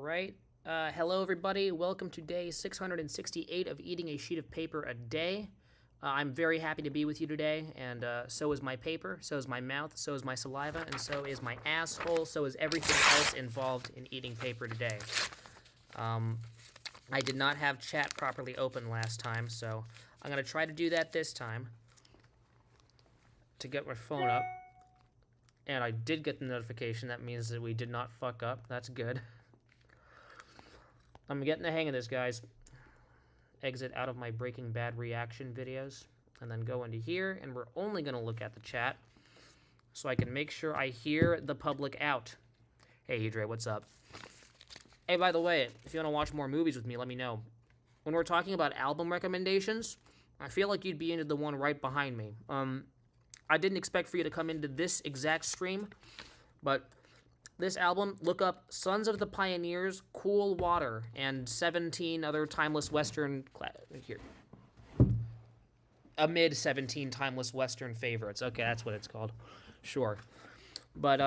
right. Hello, everybody. Welcome to day 668 of Eating a Sheet of Paper a Day. I'm very happy to be with you today, and so is my paper, so is my mouth, so is my saliva, and so is my asshole, so is everything else involved in eating paper today. I did not have chat properly open last time, so I'm going to try to do that this time to get my phone up. And I did get the notification. That means that we did not fuck up. That's good. I'm getting the hang of this, guys. Exit out of my Breaking Bad reaction videos. And then go into here. And we're only going to look at the chat. So I can make sure I hear the public out. Hey, Hydre, what's up? Hey, by the way, if you want to watch more movies with me, let me know. When we're talking about album recommendations, I feel like you'd be into the one right behind me. I didn't expect for you to come into this exact stream, but this album, look up Sons of the Pioneers, Cool Water, and 17 other timeless Western... Here. Amid 17 timeless Western favorites. Okay, that's what it's called. Sure. But,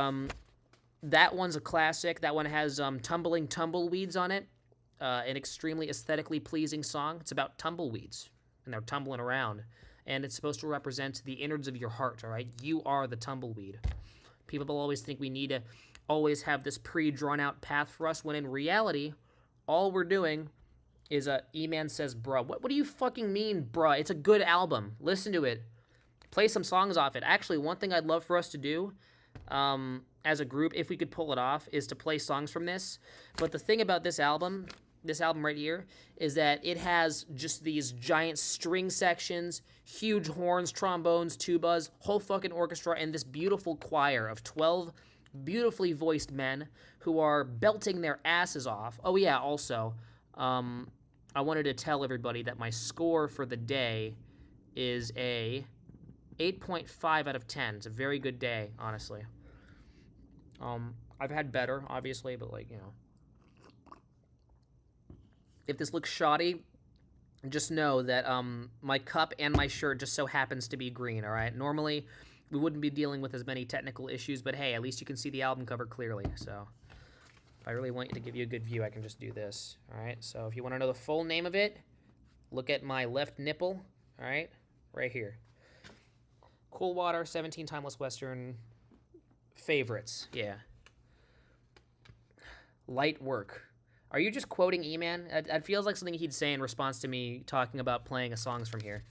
that one's a classic. That one has, Tumbling Tumbleweeds on it. An extremely aesthetically pleasing song. It's about tumbleweeds, and they're tumbling around. And it's supposed to represent the innards of your heart, all right? You are the tumbleweed. People always think we need to always have this pre-drawn-out path for us, when in reality, all we're doing is E-Man says, bruh. What do you fucking mean, bruh? It's a good album. Listen to it. Play some songs off it. Actually, one thing I'd love for us to do, as a group, if we could pull it off, is to play songs from this. But the thing about this album right here, is that it has just these giant string sections, huge horns, trombones, tubas, whole fucking orchestra, and this beautiful choir of 12 beautifully voiced men who are belting their asses off. Oh yeah, also, I wanted to tell everybody that my score for the day is a 8.5 out of 10. It's a very good day, honestly. I've had better, obviously, but like, you know. If this looks shoddy, just know that my cup and my shirt just so happens to be green, all right? Normally, we wouldn't be dealing with as many technical issues, but hey, at least you can see the album cover clearly. So if I really want you to give you a good view, I can just do this, all right? So if you want to know the full name of it, look at my left nipple, all right here. Cool Water, 17 Timeless Western favorites, yeah. Light Work. Are you just quoting E-Man? It feels like something he'd say in response to me talking about playing songs from here.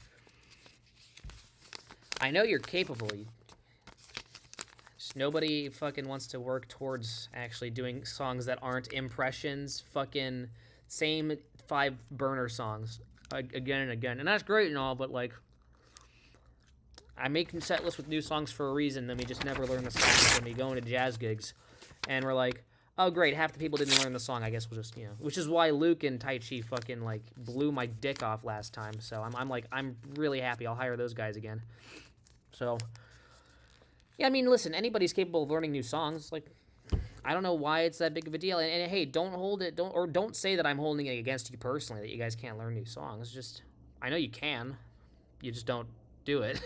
I know you're capable. Just nobody fucking wants to work towards actually doing songs that aren't impressions. Fucking same 5 burner songs again and again. And that's great and all, but like, I make set lists with new songs for a reason, then we just never learn the songs when we go into jazz gigs. And we're like, oh, great, half the people didn't learn the song. I guess we'll just, you know, which is why Luke and Tai Chi fucking, like, blew my dick off last time. So I'm really happy. I'll hire those guys again. So, yeah, I mean, listen, anybody's capable of learning new songs. Like, I don't know why it's that big of a deal. And hey, don't say that I'm holding it against you personally, that you guys can't learn new songs. Just, I know you can. You just don't do it.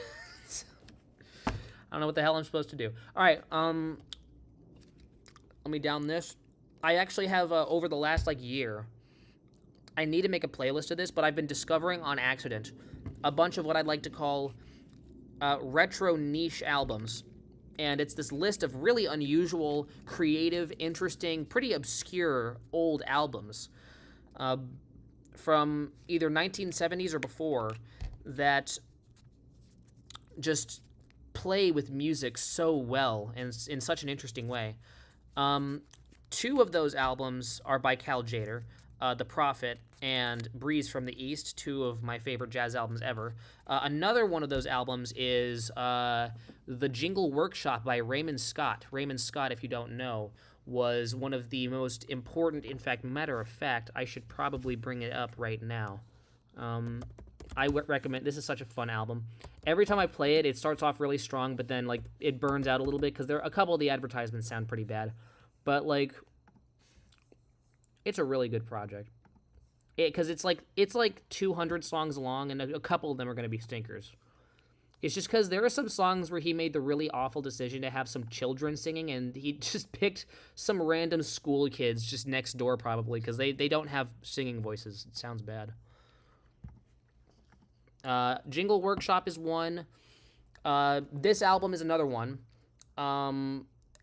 I don't know what the hell I'm supposed to do. All right, let me down this. I actually have, over the last, like, year, I need to make a playlist of this, but I've been discovering on accident a bunch of what I'd like to call retro niche albums. And it's this list of really unusual, creative, interesting, pretty obscure old albums from either 1970s or before that just play with music so well and in such an interesting way. 2 of those albums are by Cal Tjader, The Prophet and Breeze from the East, 2 of my favorite jazz albums ever. Another one of those albums is The Jingle Workshop by Raymond Scott. Raymond Scott, if you don't know, was one of the most important, in fact, matter of fact, I should probably bring it up right now. I would recommend, this is such a fun album. Every time I play it, it starts off really strong, but then, like, it burns out a little bit, because a couple of the advertisements sound pretty bad. But, like, it's a really good project. Because it's like 200 songs long, and a couple of them are going to be stinkers. It's just because there are some songs where he made the really awful decision to have some children singing, and he just picked some random school kids just next door, probably, because they don't have singing voices. It sounds bad. Jingle Workshop is one. This album is another one.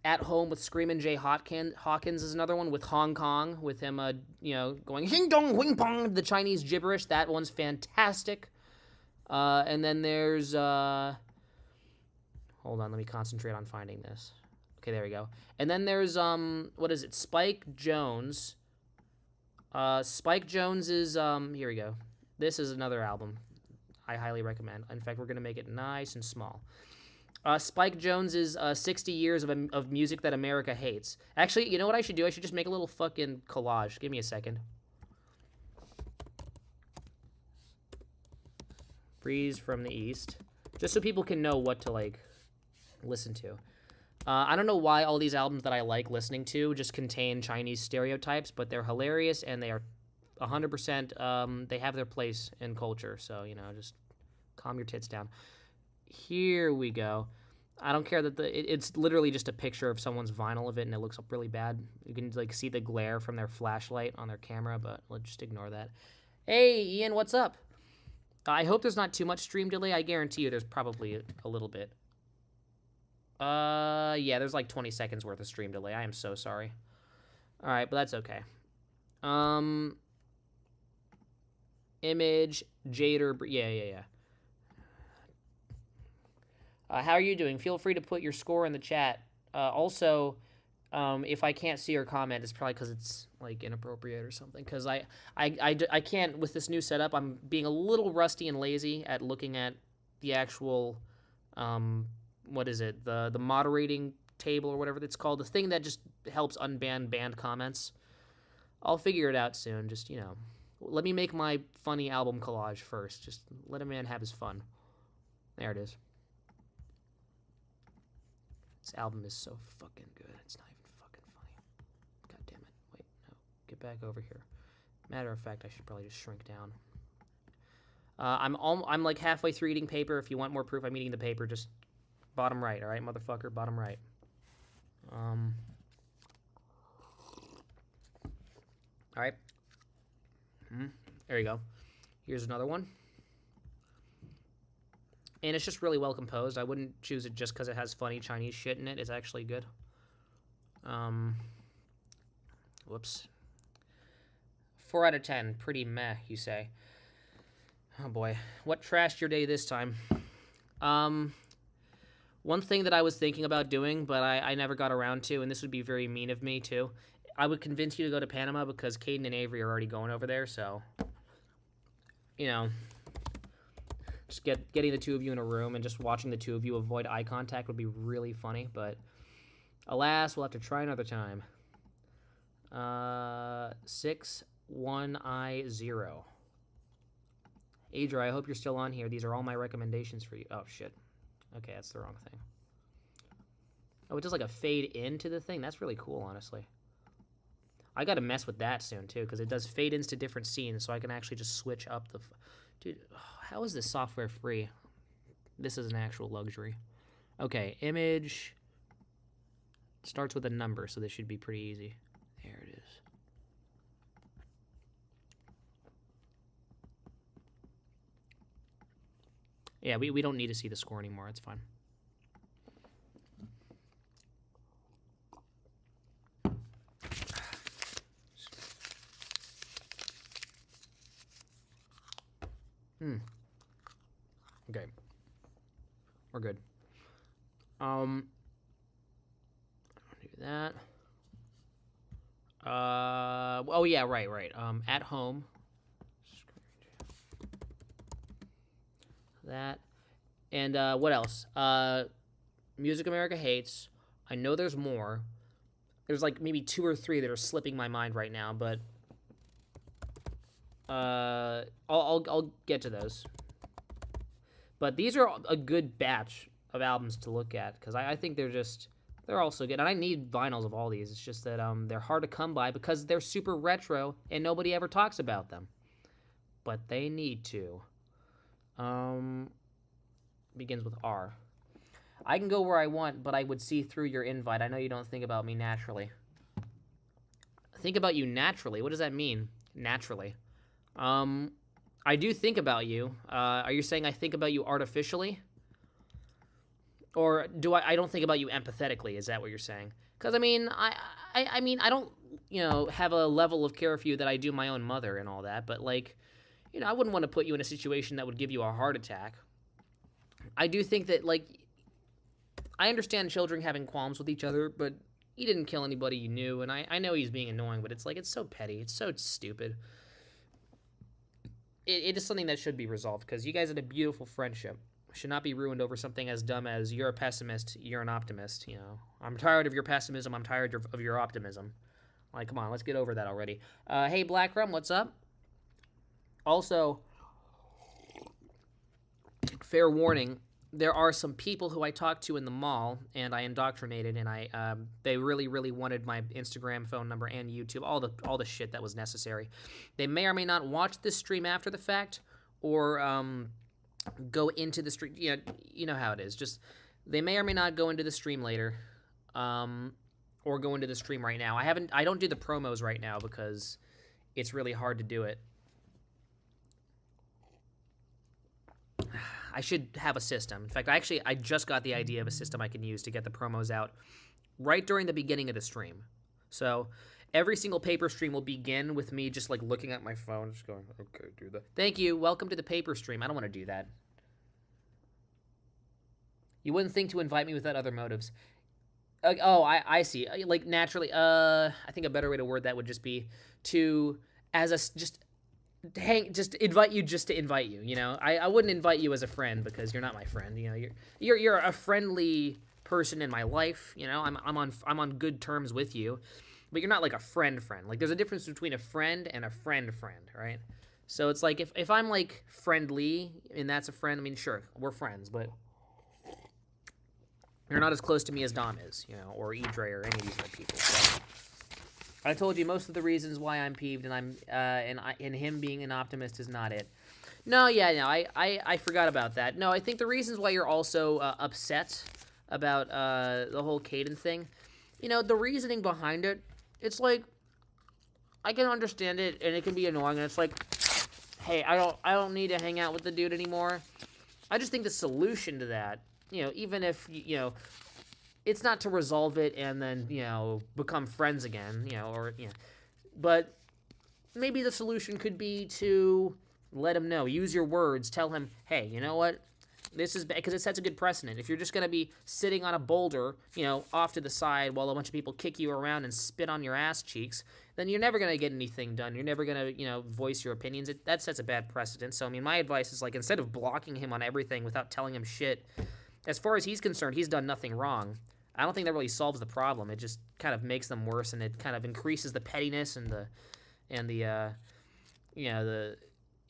At Home with Screamin' Jay Hawkins is another one, with Hong Kong, with him, going ding dong wing pong, the Chinese gibberish. That one's fantastic. And then there's, hold on, let me concentrate on finding this. Okay, there we go. And then there's, what is it? Spike Jonze. Spike Jonze is, here we go. This is another album I highly recommend. In fact, we're going to make it nice and small. Spike Jonze is 60 Years of Music That America Hates. Actually, you know what I should do? I should just make a little fucking collage. Give me a second. Breeze from the East. Just so people can know what to, like, listen to. I don't know why all these albums that I like listening to just contain Chinese stereotypes, but they're hilarious and they are 100%, they have their place in culture. So, just calm your tits down. Here we go. I don't care that it's literally just a picture of someone's vinyl of it, and it looks really bad. You can, like, see the glare from their flashlight on their camera, but let's just ignore that. Hey, Ian, what's up? I hope there's not too much stream delay. I guarantee you there's probably a little bit. Yeah, there's like 20 seconds worth of stream delay. I am so sorry. All right, but that's okay. Image, Jader, yeah. How are you doing? Feel free to put your score in the chat. Also, if I can't see your comment, it's probably because it's like inappropriate or something. Because I can't, with this new setup, I'm being a little rusty and lazy at looking at the actual, what is it? The moderating table or whatever it's called. The thing that just helps unban banned comments. I'll figure it out soon. Just, let me make my funny album collage first. Just let a man have his fun. There it is. This album is so fucking good. It's not even fucking funny. God damn it. Wait, no. Get back over here. Matter of fact, I should probably just shrink down. I'm like halfway through eating paper. If you want more proof I'm eating the paper, just bottom right, all right, motherfucker? Bottom right. All right. There you go. Here's another one. And it's just really well composed. I wouldn't choose it just because it has funny Chinese shit in it. It's actually good. Whoops. 4 out of 10. Pretty meh, you say. Oh boy. What trashed your day this time? One thing that I was thinking about doing, but I never got around to, and this would be very mean of me too, I would convince you to go to Panama because Caden and Avery are already going over there, so, just getting the two of you in a room and just watching the two of you avoid eye contact would be really funny, but alas, we'll have to try another time. 6-1-I-0. Adra, I hope you're still on here. These are all my recommendations for you. Oh, shit. Okay, that's the wrong thing. Oh, it does like a fade into the thing. That's really cool, honestly. I gotta mess with that soon, too, because it does fade ins to different scenes, so I can actually just switch up the... Dude, how is this software free? This is an actual luxury. Okay, image... Starts with a number, so this should be pretty easy. There it is. Yeah, we don't need to see the score anymore. It's fine. Okay. We're good. Do that. Oh yeah, right. At Home. That. And what else? Music America Hates. I know there's more. There's like maybe 2 or 3 that are slipping my mind right now, but I'll get to those. But these are a good batch of albums to look at because I think they're also good. And I need vinyls of all these. It's just that they're hard to come by because they're super retro and nobody ever talks about them. But they need to. Begins with R. I can go where I want, but I would see through your invite. I know you don't think about me naturally. Think about you naturally? What does that mean, naturally? I do think about you. Are you saying I think about you artificially? Or do I don't think about you empathetically? Is that what you're saying? Because, I mean, I don't, have a level of care for you that I do my own mother and all that. But, like, I wouldn't want to put you in a situation that would give you a heart attack. I do think that, like, I understand children having qualms with each other, but he didn't kill anybody you knew, and I know he's being annoying, but it's like, it's so petty. It's so stupid. It is something that should be resolved, because you guys had a beautiful friendship. Should not be ruined over something as dumb as you're a pessimist, you're an optimist, I'm tired of your pessimism, I'm tired of your optimism. Like, come on, let's get over that already. Hey, Black Rum, what's up? Also, fair warning, there are some people who I talked to in the mall, and I indoctrinated, and they really, really wanted my Instagram, phone number, and YouTube, all the shit that was necessary. They may or may not watch this stream after the fact, or go into the stream. You know how it is. Just they may or may not go into the stream later, or go into the stream right now. I don't do the promos right now because it's really hard to do it. I should have a system. In fact, I just got the idea of a system I can use to get the promos out right during the beginning of the stream. So every single paper stream will begin with me just like looking at my phone, just going, okay, do that. Thank you. Welcome to the paper stream. I don't want to do that. You wouldn't think to invite me without other motives. I see. Like, naturally, I think a better way to word that would just be to, just invite you just to invite you, I wouldn't invite you as a friend because you're not my friend, you're a friendly person in my life, I'm on good terms with you, but you're not like a friend. Like, there's a difference between a friend and a friend, right? So it's like, if I'm like friendly and that's a friend, I mean, sure, we're friends, but you're not as close to me as Dom is, or Idre or any of these other people. So I told you most of the reasons why I'm peeved, and and him being an optimist is not it. No, I forgot about that. No, I think the reasons why you're also upset about the whole Caden thing, the reasoning behind it, it's like, I can understand it, and it can be annoying, and it's like, hey, I don't need to hang out with the dude anymore. I just think the solution to that, even if, it's not to resolve it and then, become friends again, but maybe the solution could be to let him know, use your words, tell him, hey, you know what, this is, because it sets a good precedent. If you're just going to be sitting on a boulder, off to the side while a bunch of people kick you around and spit on your ass cheeks, then you're never going to get anything done. You're never going to, voice your opinions. That sets a bad precedent. So, I mean, my advice is, like, instead of blocking him on everything without telling him shit, as far as he's concerned, he's done nothing wrong. I don't think that really solves the problem. It just kind of makes them worse, and it kind of increases the pettiness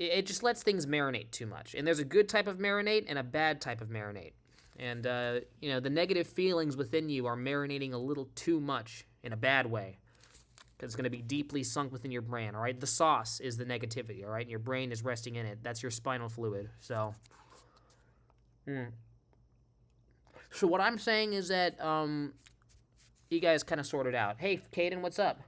it just lets things marinate too much. And there's a good type of marinate and a bad type of marinate. And, the negative feelings within you are marinating a little too much in a bad way. Because it's going to be deeply sunk within your brain, all right? The sauce is the negativity, all right? And your brain is resting in it. That's your spinal fluid. So, So what I'm saying is that, you guys kind of sort it out. Hey, Caden, what's up?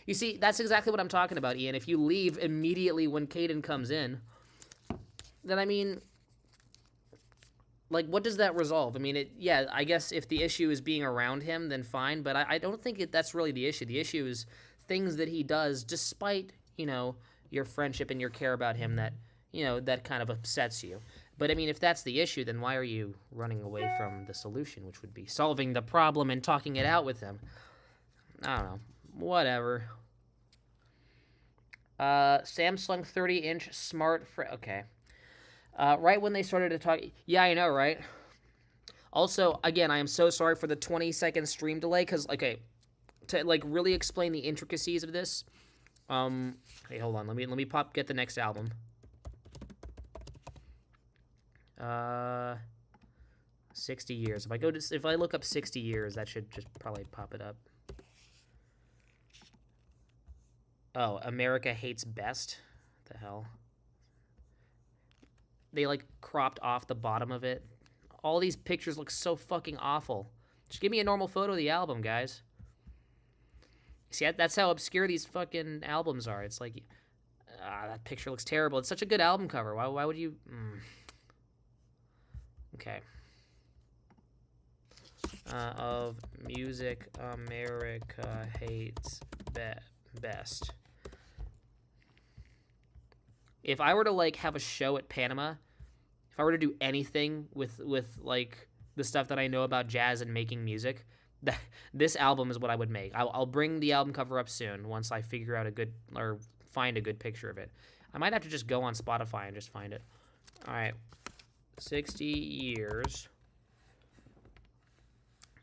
You see, that's exactly what I'm talking about, Ian. If you leave immediately when Caden comes in, then, I mean, like, what does that resolve? I mean, I guess if the issue is being around him, then fine, but I don't think that's really the issue. The issue is things that he does despite, your friendship and your care about him that, that kind of upsets you. But, I mean, if that's the issue, then why are you running away from the solution, which would be solving the problem and talking it out with him? I don't know. Whatever. Samsung 30-inch smart... Okay. Right when they started to talk... Yeah, I know, right? Also, again, I am so sorry for the 20-second stream delay, because, okay, to, like, really explain the intricacies of this... Hey, hold on. Let me get the next album. 60 years. If I look up 60 years, that should just probably pop it up. Oh, America Hates Best? What the hell? they like cropped off the bottom of it. All these pictures look so fucking awful. Just give me a normal photo of the album, guys. See, that's how obscure these fucking albums are. It's like, that picture looks terrible. It's such a good album cover. Why would you? Okay. Of Music America Hates Best. If I were to like have a show at Panama, if I were to do anything with like the stuff that I know about jazz and making music, this album is what I would make. I'll bring the album cover up soon once I figure out find a good picture of it. I might have to just go on Spotify and just find it. All right, 60 years.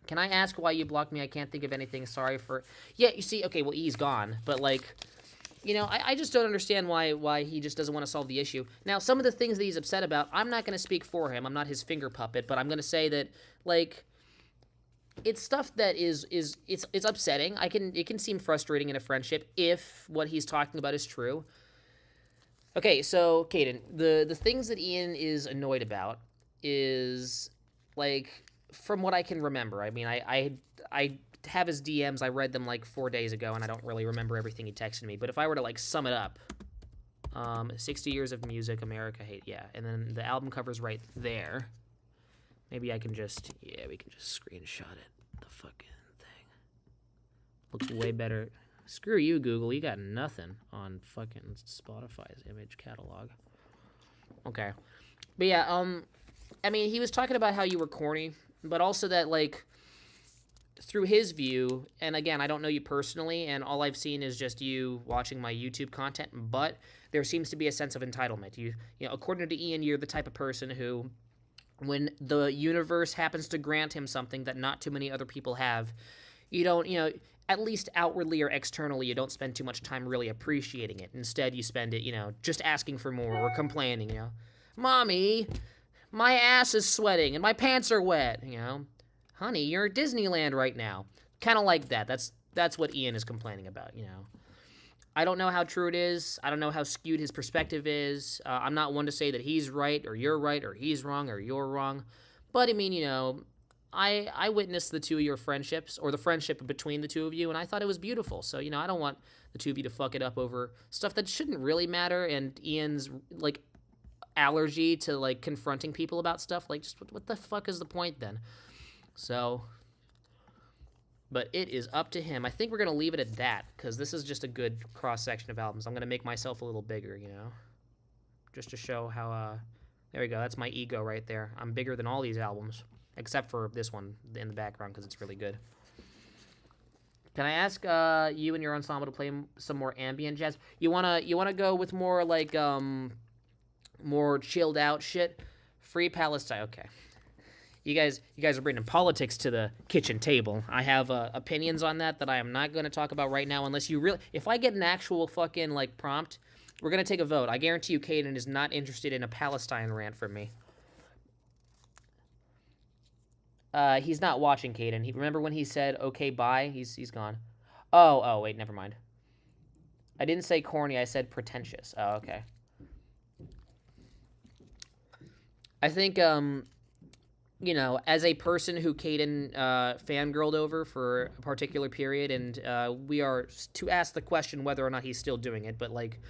Can I ask why you blocked me? I can't think of anything. Sorry for... Yeah, you see, okay, well, E's gone. But, like, you know, I just don't understand why he just doesn't want to solve the issue. Now, some of the things that he's upset about, I'm not going to speak for him. I'm not his finger puppet. But I'm going to say that, like, it's stuff that it's upsetting. It can seem frustrating in a friendship if what he's talking about is true. Okay, so, Caden, the things that Ian is annoyed about is, like... From what I can remember, I mean, I have his DMs. I read them like 4 days ago, and I don't really remember everything he texted me. But if I were to like sum it up, 60 years of music, America hate, yeah. And then the album cover's right there. Maybe I can just, yeah, we can just screenshot it. The fucking thing looks way better. Screw you, Google. You got nothing on fucking Spotify's image catalog. Okay, but yeah, I mean, he was talking about how you were corny. But also that, like, through his view, and again, I don't know you personally, and all I've seen is just you watching my YouTube content, but there seems to be a sense of entitlement. You know, according to Ian, you're the type of person who, when the universe happens to grant him something that not too many other people have, you don't, you know, at least outwardly or externally, you don't spend too much time really appreciating it. Instead, you spend it, you know, just asking for more or complaining, you know. Mommy... My ass is sweating and my pants are wet, you know. Honey, you're at Disneyland right now. Kind of like that. That's what Ian is complaining about, you know. I don't know how true it is. I don't know how skewed his perspective is. I'm not one to say that he's right or you're right or he's wrong or you're wrong. But, I mean, you know, I witnessed the two of your friendships or the friendship between the two of you, and I thought it was beautiful. So, you know, I don't want the two of you to fuck it up over stuff that shouldn't really matter. And Ian's, like... allergy to like confronting people about stuff, like, just what the fuck is the point then? So, but it is up to him. I think we're gonna leave it at that because this is just a good cross section of albums. I'm gonna make myself a little bigger, you know, just to show how. There we go. That's my ego right there. I'm bigger than all these albums except for this one in the background because it's really good. Can I ask you and your ensemble to play some more ambient jazz? You wanna go with more like more chilled out shit? Free Palestine. Okay. You guys are bringing politics to the kitchen table. I have opinions on that I am not going to talk about right now unless you really... If I get an actual fucking, like, prompt, we're going to take a vote. I guarantee you Caden is not interested in a Palestine rant from me. He's not watching, Caden. Remember when he said, okay, bye? He's gone. Oh, wait, never mind. I didn't say corny. I said pretentious. Oh, okay. I think, you know, as a person who Caden fangirled over for a particular period, and we are to ask the question whether or not he's still doing it, but, like,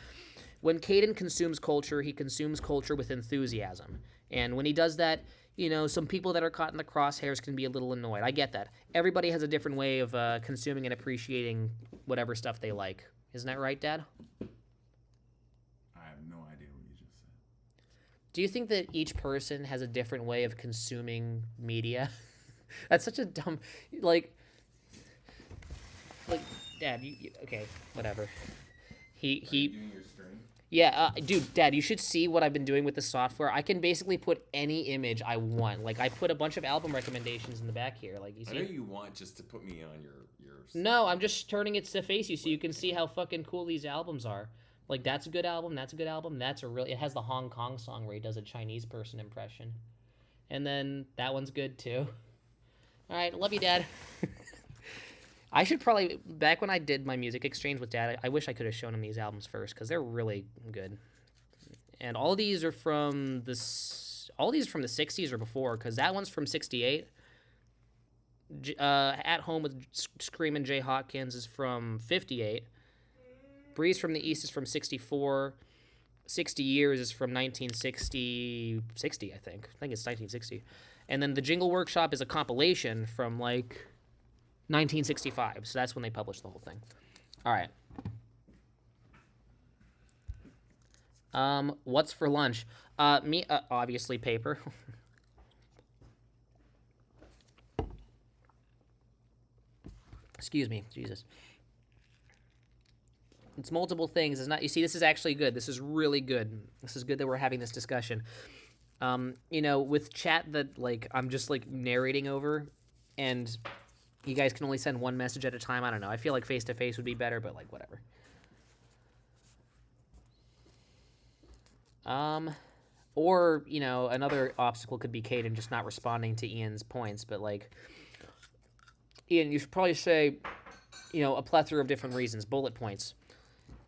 when Caden consumes culture, he consumes culture with enthusiasm. And when he does that, you know, some people that are caught in the crosshairs can be a little annoyed. I get that. Everybody has a different way of consuming and appreciating whatever stuff they like. Isn't that right, Dad? Do you think that each person has a different way of consuming media? That's such a dumb, like, Dad, okay, whatever. Are you doing your stream? Yeah, dude, Dad, you should see what I've been doing with the software. I can basically put any image I want. Like, I put a bunch of album recommendations in the back here. Like, you see? I know you want just to put me on your... No, I'm just turning it to face you so you can see how fucking cool these albums are. Like, that's a good album, that's a good album, that's a really... It has the Hong Kong song where he does a Chinese person impression. And then that one's good, too. All right, love you, Dad. I should probably... Back when I did my music exchange with Dad, I wish I could have shown him these albums first, because they're really good. And all these are from all these from the 60s or before, because that one's from 68. At Home with Screamin' Jay Hawkins is from 58. Breeze from the East is from 64. 60 Years is from 1960, I think. I think it's 1960. And then the Jingle Workshop is a compilation from like 1965. So that's when they published the whole thing. All right. What's for lunch? Me, obviously paper. Excuse me, Jesus. It's multiple things. It's not. You see, this is actually good. This is really good. This is good that we're having this discussion. You know, with chat that like I'm just like narrating over, and you guys can only send one message at a time. I don't know. I feel like face to face would be better, but like whatever. Or you know, another obstacle could be Caden just not responding to Ian's points, but like, Ian, you should probably say, you know, a plethora of different reasons, bullet points.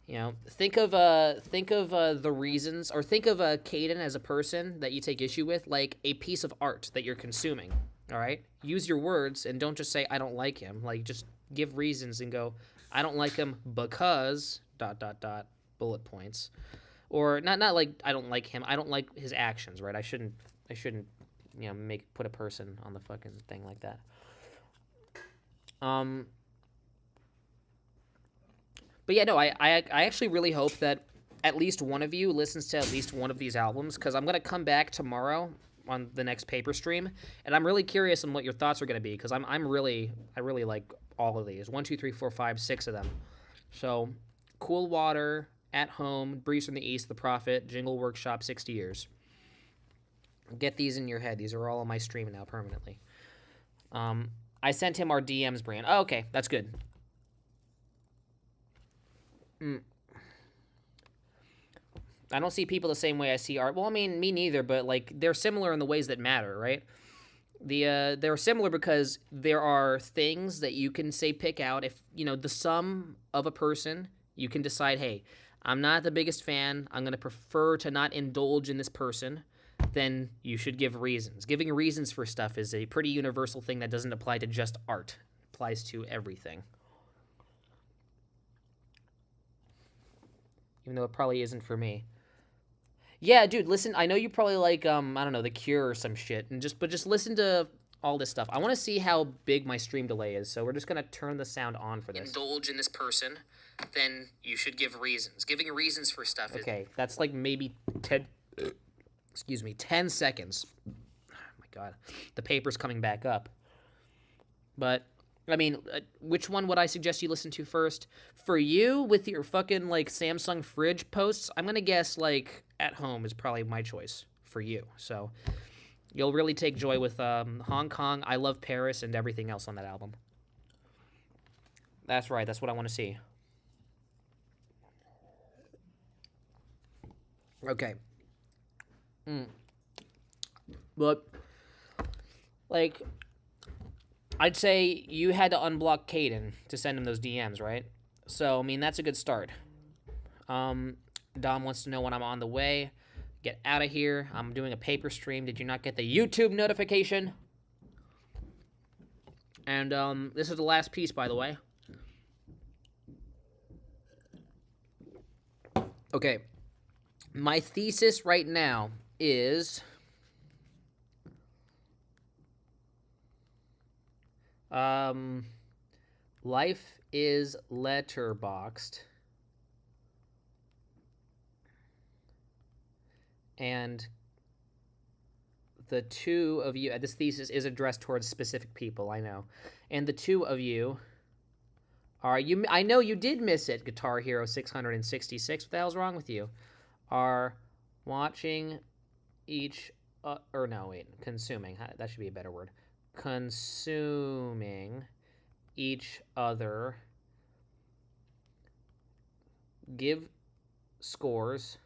You know, think of the reasons, or think of Caden as a person that you take issue with, like a piece of art that you're consuming. All right, use your words and don't just say I don't like him. Like just give reasons and go, I don't like him because ... bullet points, or not like I don't like him. I don't like his actions. Right? I shouldn't you know put a person on the fucking thing like that. But yeah, no, I actually really hope that at least one of you listens to at least one of these albums, because I'm going to come back tomorrow on the next paper stream, and I'm really curious on what your thoughts are going to be, because I really like all of these. 1, 2, 3, 4, 5, 6 of them. So, Cool Water, At Home, Breeze from the East, The Prophet, Jingle Workshop, 60 Years. Get these in your head. These are all on my stream now permanently. I sent him our DMs, Brian. Oh, okay, that's good. I don't see people the same way I see art. Well, I mean, me neither, but like they're similar in the ways that matter, right? They're similar because there are things that you can say pick out. If you know the sum of a person, you can decide, hey, I'm not the biggest fan. I'm going to prefer to not indulge in this person. Then you should give reasons. Giving reasons for stuff is a pretty universal thing that doesn't apply to just art. It applies to everything. Even though it probably isn't for me. Yeah, dude, listen, I know you probably like, I don't know, The Cure or some shit, but just listen to all this stuff. I want to see how big my stream delay is, so we're just going to turn the sound on for this. Indulge in this person, then you should give reasons. Giving reasons for stuff is... Okay, that's like maybe 10 seconds. Oh my God, the paper's coming back up. But... I mean, which one would I suggest you listen to first? For you, with your fucking, like, Samsung fridge posts, I'm going to guess, like, At Home is probably my choice for you. So, you'll really take joy with Hong Kong, I Love Paris, and everything else on that album. That's right, that's what I want to see. Okay. But, like... I'd say you had to unblock Caden to send him those DMs, right? So, I mean, that's a good start. Dom wants to know when I'm on the way. Get out of here. I'm doing a paper stream. Did you not get the YouTube notification? And this is the last piece, by the way. Okay. My thesis right now is... life is letterboxed, and the two of you, this thesis is addressed towards specific people, I know, and the two of you are, I know you did miss it, Guitar Hero 666, what the hell's wrong with you, are watching consuming, that should be a better word, consuming each other, give scores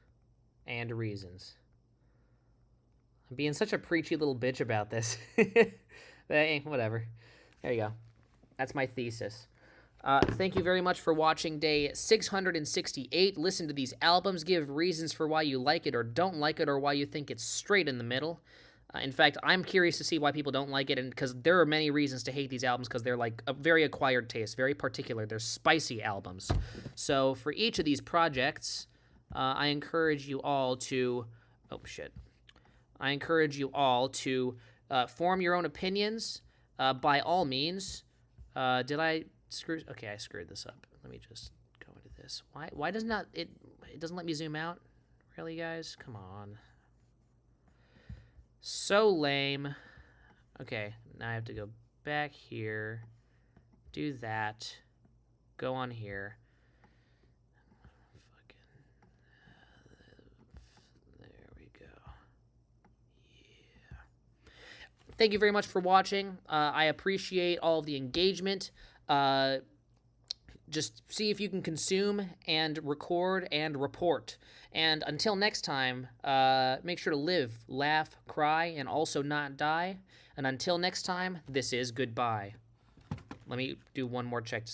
and reasons. I'm being such a preachy little bitch about this. Hey, whatever. There you go. That's my thesis. Thank you very much for watching day 668. Listen to these albums, give reasons for why you like it or don't like it, or why you think it's straight in the middle. In fact, I'm curious to see why people don't like it, and because there are many reasons to hate these albums, because they're like a very acquired taste, very particular. They're spicy albums. So for each of these projects, I encourage you all to... Oh, shit. I encourage you all to form your own opinions by all means. Did I screw... Okay, I screwed this up. Let me just go into this. Why does not... It doesn't let me zoom out? Really, guys? Come on. So lame. Okay, now I have to go back here, do that, go on here. Fucking, there we go. Yeah. Thank you very much for watching. I appreciate all of the engagement. Just see if you can consume and record and report. And until next time, make sure to live, laugh, cry, and also not die. And until next time, this is goodbye. Let me do one more check to